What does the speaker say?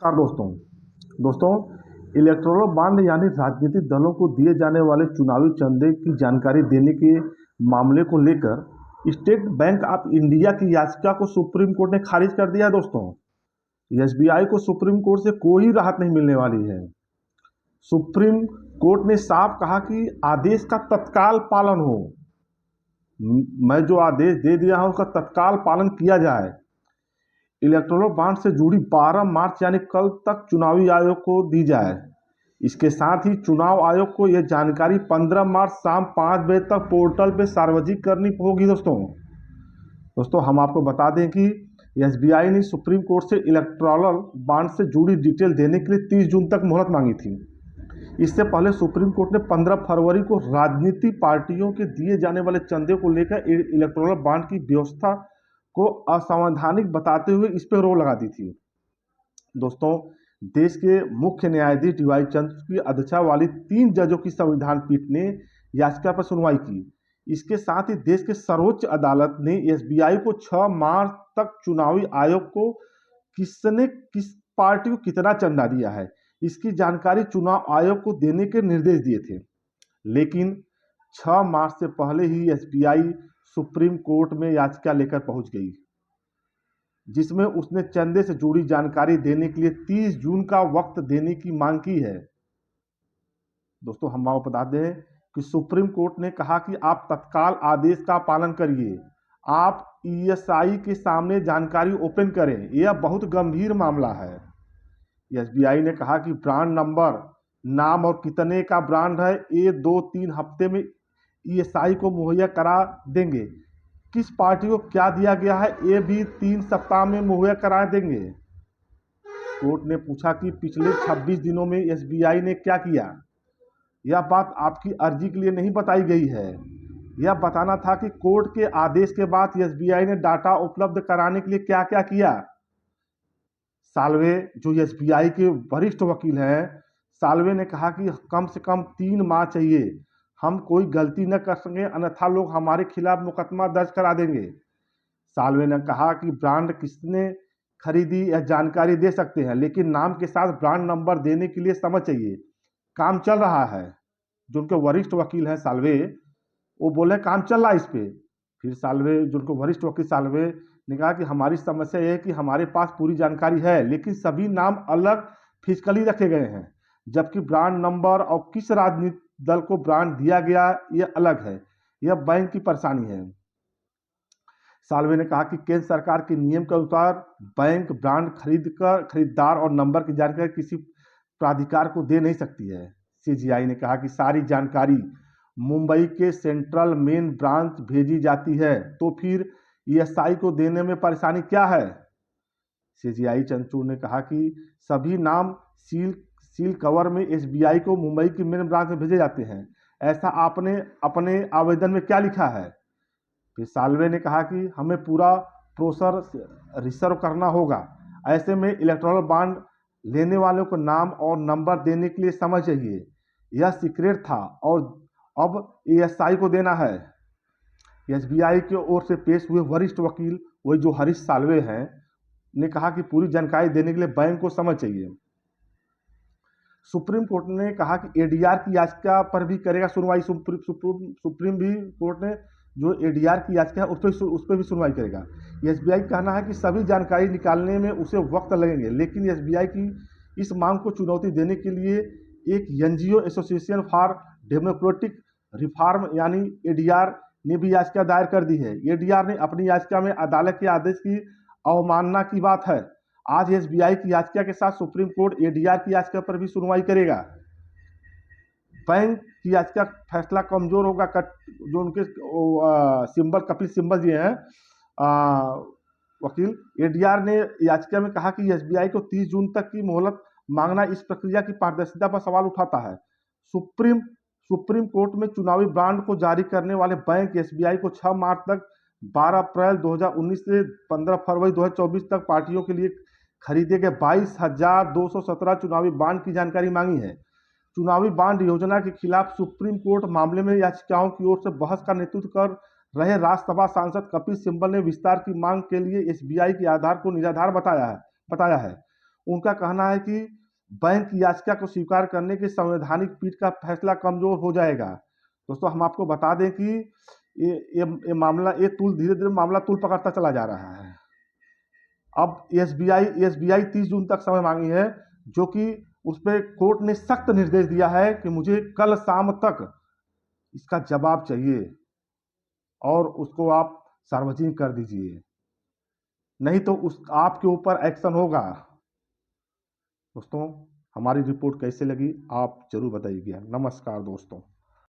नमस्कार दोस्तों electoral bond यानी राजनीतिक दलों को दिए जाने वाले चुनावी चंदे की जानकारी देने के मामले को लेकर स्टेट बैंक ऑफ इंडिया की याचिका को सुप्रीम कोर्ट ने खारिज कर दिया है दोस्तों। एसबीआई को सुप्रीम कोर्ट से कोई राहत नहीं मिलने वाली है। सुप्रीम कोर्ट ने साफ कहा कि आदेश का तत्काल पालन हो। मैं जो आदेश दे दिया हूं उसका तत्काल पालन किया जाए। इलेक्टोरल बॉन्ड से जुड़ी 12 मार्च यानी कल तक चुनावी आयोग को दी जाए। इसके साथ ही चुनाव आयोग को यह जानकारी 15 मार्च शाम 5 बजे तक पोर्टल पे सार्वजनिक करनी होगी। दोस्तों हम आपको बता दें कि एसबीआई ने सुप्रीम कोर्ट से इलेक्टोरल बॉन्ड से जुड़ी डिटेल देने के लिए 30 जून तक मोहलत मांगी थी। इससे पहले सुप्रीम कोर्ट ने 15 फरवरी को राजनीतिक पार्टियों के दिए जाने वाले चंदे को लेकर इलेक्टोरल बॉन्ड की व्यवस्था को असंवैधानिक बताते हुए इस पर रोक लगा दी थी। दोस्तों देश के मुख्य न्यायाधीश डीवाई चंद्र की अध्यक्षता वाली 3 जजों की संविधान पीठ ने याचिका पर सुनवाई की। इसके साथ ही देश के सर्वोच्च अदालत ने एसबीआई को 6 मार्च तक चुनावी आयोग को किसने किस पार्टी को कितना चंदा दिया है इसकी जानकारी चुनाव आयोग को देने के निर्देश दिए थे। लेकिन 6 मार्च से पहले ही एसबीआई सुप्रीम कोर्ट में याचिका लेकर पहुंच गई, जिसमें उसने चंदे से जुड़ी जानकारी देने के लिए 30 जून का वक्त देने की मांग की है। दोस्तों हम आपको बता दें कि सुप्रीम कोर्ट ने कहा कि आप तत्काल आदेश का पालन करिए, आप ईएसआई के सामने जानकारी ओपन करें। यह बहुत गंभीर मामला है। एसबीआई ने कहा कि ब्रांड नंबर, नाम और कितने का ब्रांड है ये 2-3 हफ्ते में ईएसआई को मुहैया करा देंगे। किस पार्टी को क्या दिया गया है ये भी 3 सप्ताह में मुहैया करा देंगे। कोर्ट ने पूछा कि पिछले 26 दिनों में एसबीआई ने क्या किया। यह बात आपकी अर्जी के लिए नहीं बताई गई है। यह बताना था कि कोर्ट के आदेश के बाद एसबीआई ने डाटा उपलब्ध कराने के लिए क्या क्या किया। साल्वे जो एसबीआई के वरिष्ठ वकील हैं, साल्वे ने कहा कि कम से कम 3 माह चाहिए। हम कोई गलती न कर सकें अन्यथा लोग हमारे खिलाफ मुकदमा दर्ज करा देंगे। साल्वे ने कहा कि ब्रांड किसने खरीदी यह जानकारी दे सकते हैं, लेकिन नाम के साथ ब्रांड नंबर देने के लिए समझ चाहिए। काम चल रहा है। जो उनके वरिष्ठ वकील हैं साल्वे, वो बोले काम चल रहा है इस पे। फिर साल्वे जो उनके वरिष्ठ वकील साल्वे ने कहा कि हमारी समस्या यह है कि हमारे पास पूरी जानकारी है लेकिन सभी नाम अलग फिजिकली रखे गए हैं, जबकि ब्रांड नंबर और किस राजनीतिक दल को ब्रांड दिया गया यह अलग है। यह बैंक की परेशानी है। साल्वे ने कहा कि केंद्र सरकार के नियम के अनुसार बैंक ब्रांड खरीदार और नंबर की जानकारी किसी प्राधिकार को दे नहीं सकती है। सीजीआई ने कहा कि सारी जानकारी मुंबई के सेंट्रल मेन ब्रांच भेजी जाती है, तो फिर ईएसआई को देने में परेशानी क्या है। सीजीआई चंद्रचूड़ ने कहा कि सभी नाम सील कवर में एसबीआई को मुंबई की मेन ब्रांच में भेजे जाते हैं। ऐसा आपने अपने आवेदन में क्या लिखा है। फिर साल्वे ने कहा कि हमें पूरा प्रोसेस रिजर्व करना होगा। ऐसे में इलेक्टोरल बॉन्ड लेने वालों को नाम और नंबर देने के लिए समझ चाहिए। यह सीक्रेट था और अब एएसआई को देना है। एसबीआई की ओर से पेश हुए वरिष्ठ वकील वही जो हरीश साल्वे हैं ने कहा कि पूरी जानकारी देने के लिए बैंक को समझ चाहिए। सुप्रीम कोर्ट ने कहा कि एडीआर की याचिका पर भी करेगा सुनवाई। सुप्रीम भी कोर्ट ने जो एडीआर की याचिका है उस पर भी सुनवाई करेगा। एसबीआई का कहना है कि सभी जानकारी निकालने में उसे वक्त लगेंगे, लेकिन एसबीआई की इस मांग को चुनौती देने के लिए एक NGO association for democratic reform यानी एडीआर ने भी याचिका दायर कर दी है। एडीआर ने अपनी याचिका में अदालत के आदेश की अवमानना की बात है। आज एसबीआई की याचिका के साथ सुप्रीम कोर्ट एडीआर की याचिका पर भी सुनवाई करेगा। बैंक की याचिका फैसला कमजोर होगा। जो उनके सिंबल कपिल सिंबल जी हैं वकील, एडीआर ने याचिका में कहा कि एसबीआई को 30 जून तक की मोहलत मांगना इस प्रक्रिया की पारदर्शिता पर सवाल उठाता है। सुप्रीम कोर्ट में चुनावी बॉन्ड को जारी करने वाले बैंक एसबीआई को 6 मार्च तक 12 अप्रैल 2019 से 15 फरवरी 2024 तक पार्टियों के लिए खरीदे गए 22,217 चुनावी बॉन्ड की जानकारी मांगी है। चुनावी बॉन्ड योजना के खिलाफ सुप्रीम कोर्ट मामले में याचिकाओं की ओर से बहस का नेतृत्व कर रहे राज्यसभा सांसद कपिल सिब्बल ने विस्तार की मांग के लिए एसबीआई के आधार को निराधार बताया है। उनका कहना है कि बैंक याचिका को स्वीकार करने की संवैधानिक पीठ का फैसला कमजोर हो जाएगा। दोस्तों, हम आपको बता दें कि ये मामला धीरे धीरे मामला तूल पकड़ता चला जा रहा है। अब एसबीआई 30 जून तक समय मांगी है, जो कि उस पर कोर्ट ने सख्त निर्देश दिया है कि मुझे कल शाम तक इसका जवाब चाहिए और उसको आप सार्वजनिक कर दीजिए, नहीं तो उस आपके ऊपर एक्शन होगा। दोस्तों, हमारी रिपोर्ट कैसे लगी आप जरूर बताइएगा। नमस्कार दोस्तों।